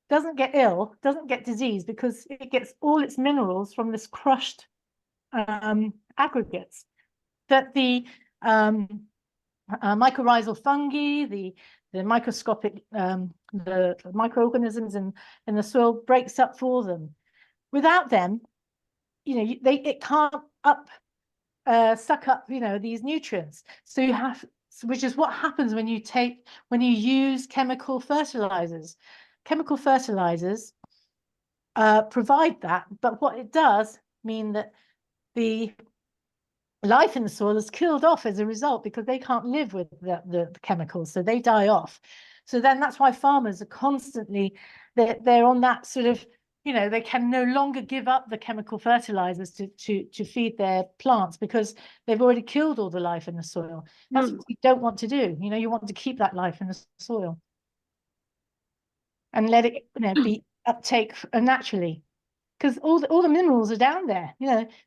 doesn't get ill, doesn't get disease, because it gets all its minerals from this crushed aggregates that the mycorrhizal fungi, the microscopic the microorganisms in the soil breaks up for them. Without them, it can't suck up these nutrients. So you have, which is what happens when you use chemical fertilizers. Chemical fertilizers provide that, but what it does mean that the life in the soil is killed off as a result, because they can't live with the chemicals, so they die off. So then that's why farmers are constantly, they're on that sort of, they can no longer give up the chemical fertilizers to feed their plants, because they've already killed all the life in the soil. That's what you don't want to do. You want to keep that life in the soil and let it be uptake naturally, because all the minerals are down there.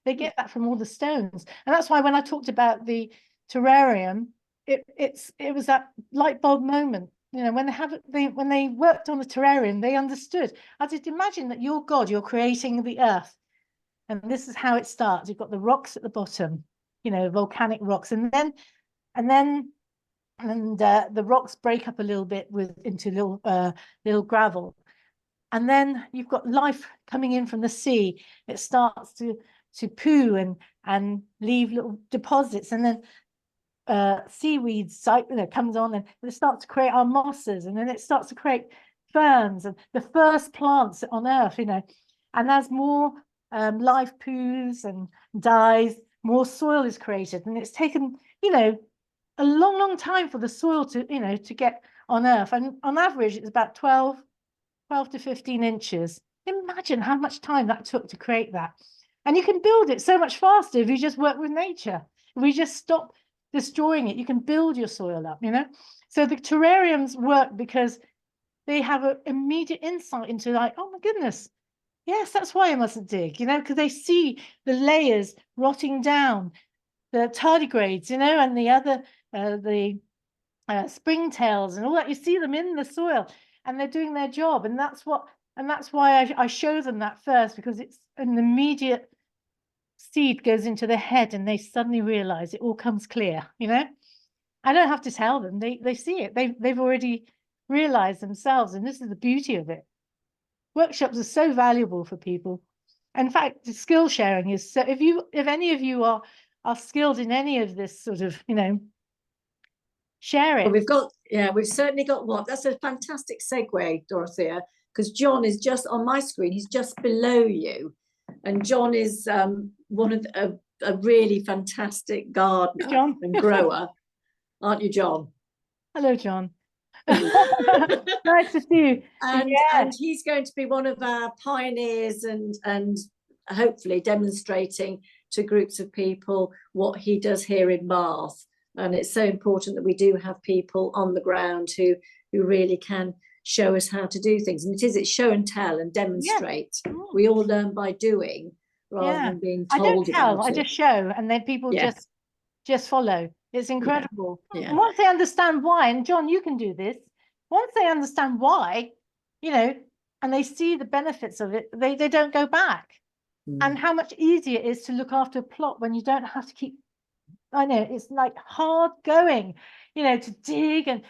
They get that from all the stones. And that's why when I talked about the terrarium, it was that light bulb moment. When they worked on the terrarium, they understood. I just imagine that you're God, you're creating the earth, and this is how it starts. You've got the rocks at the bottom, volcanic rocks, and the rocks break up a little bit into little gravel. And then you've got life coming in from the sea. It starts to poo and leave little deposits, and then seaweed comes on, and it starts to create our mosses, and then it starts to create ferns and the first plants on earth. And as more life poos and dies, more soil is created, and it's taken a long time for the soil to get on earth. And on average it's about 12 to 15 inches. Imagine how much time that took to create that. And you can build it so much faster if you just work with nature. If we just stop destroying it, you can build your soil up. So the terrariums work because they have an immediate insight into, like, oh my goodness, yes, that's why I mustn't dig, because they see the layers rotting down, the tardigrades, and the other the springtails and all that. You see them in the soil, and they're doing their job. And that's why I show them that first, because it's an immediate seed goes into their head, and they suddenly realize it all comes clear. I don't have to tell them, they see it. They've already realized themselves, and this is the beauty of it. Workshops are so valuable for people. In fact, the skill sharing is so, if any of you are skilled in any of this sort of, share it. Well, we've certainly got one. That's a fantastic segue, Dorothea, because John is just on my screen. He's just below you, and John is one of a really fantastic gardener John. and grower, aren't you, John? Hello, John. Nice to see you. And he's going to be one of our pioneers and hopefully demonstrating to groups of people what he does here in Bath. And it's so important that we do have people on the ground who really can show us how to do things. And it's show and tell and demonstrate. Yes. We all learn by doing rather than being told. I don't tell, about I just show, and then people just follow. It's incredible. And once they understand why, and John, you can do this. Once they understand why, and they see the benefits of it, they don't go back. And how much easier it is to look after a plot when you don't have to keep, I know it's like hard going, to dig, and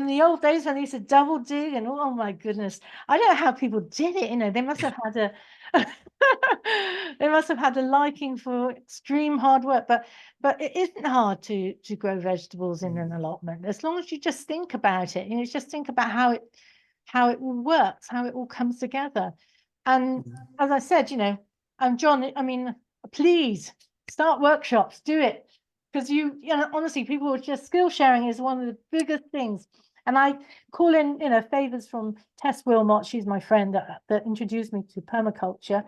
the old days when they used to double dig, and oh my goodness, I don't know how people did it. They must have had they must have had a liking for extreme hard work, but it isn't hard to grow vegetables in an allotment, as long as you just think about it. Just think about how it all works, how it all comes together. And as I said, John, I mean, please start workshops, do it, because honestly, people are just, skill sharing is one of the biggest things. And I call in favors from Tess Wilmot. She's my friend that introduced me to permaculture,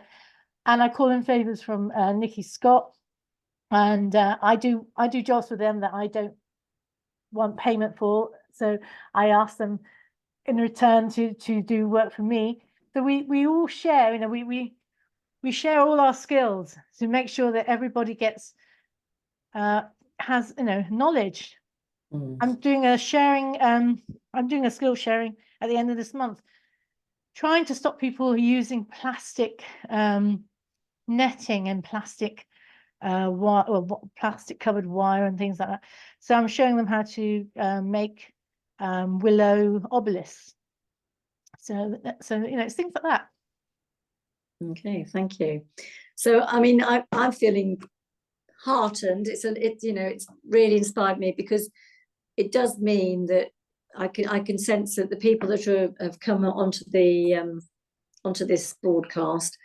and I call in favors from Nikki Scott, and I do jobs for them that I don't want payment for, so I ask them in return to do work for me. So we all share, you know, we share all our skills to make sure that everybody gets has, you know, knowledge. I'm doing a sharing, I'm doing a skill sharing at the end of this month, trying to stop people using plastic netting and plastic wire, or plastic covered wire and things like that. So I'm showing them how to make willow obelisks. So you know, it's things like that. Okay, thank you. So I mean, I'm feeling heartened. You know, it's really inspired me, because it does mean that I can sense that the people that have come onto this broadcast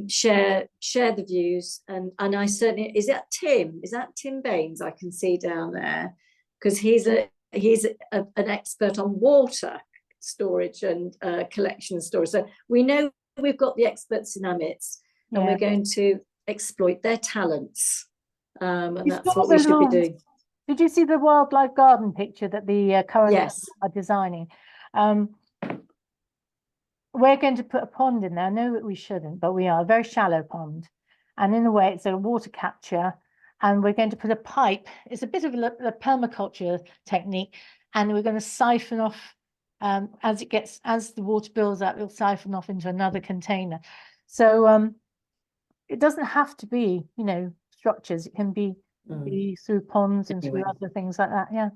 share the views, and I certainly, is that Tim Baines I can see down there, because he's an expert on water storage and collection storage. So we know we've got the experts in our midst, and we're going to exploit their talents, and that's what we should be doing. Did you see the wildlife garden picture that the current are designing? We're going to put a pond in there. I know that we shouldn't, but we are a very shallow pond, and in a way it's a water capture, and we're going to put a pipe. It's a bit of a permaculture technique, and we're going to siphon off as the water builds up, it'll siphon off into another container. So it doesn't have to be, you know, structures. It can be through ponds and through other things like that. Yeah.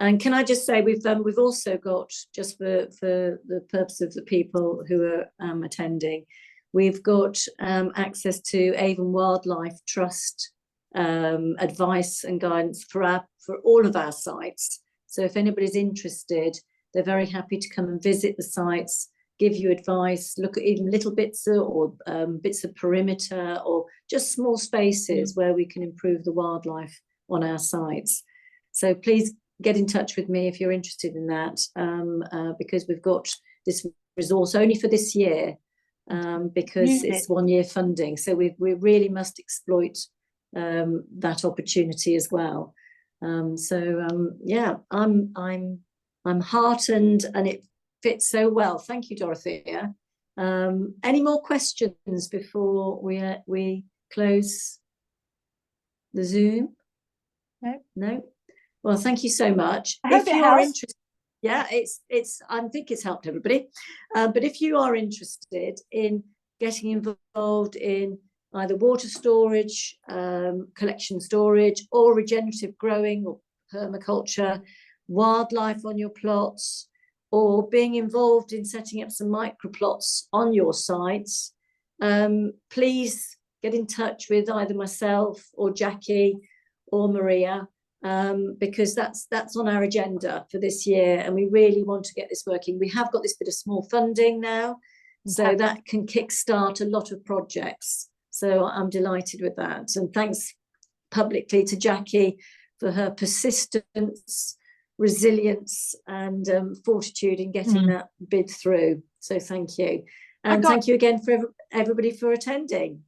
And can I just say, we've also got, just for the purpose of the people who are attending, we've got access to Avon Wildlife Trust advice and guidance for all of our sites. So if anybody's interested, they're very happy to come and visit the sites, give you advice, look at even little bits or bits of perimeter, or just small spaces where we can improve the wildlife on our sites. So please get in touch with me if you're interested in that, because we've got this resource only for this year, because it's 1 year funding. So we really must exploit that opportunity as well. Yeah, I'm heartened, and it fits so well. Thank you, Dorothea. Any more questions before we close the Zoom? No. Well, thank you so much. If you are interested, yeah, I think it's helped everybody. But if you are interested in getting involved in either water storage, collection storage, or regenerative growing or permaculture, wildlife on your plots, or being involved in setting up some microplots on your sites, please get in touch with either myself or Jackie or Maria, because that's on our agenda for this year, and we really want to get this working. We have got this bit of small funding now, so that can kickstart a lot of projects. So I'm delighted with that, and thanks publicly to Jackie for her persistence, resilience, and fortitude in getting that bid through. So thank you, and thank you again for everybody for attending.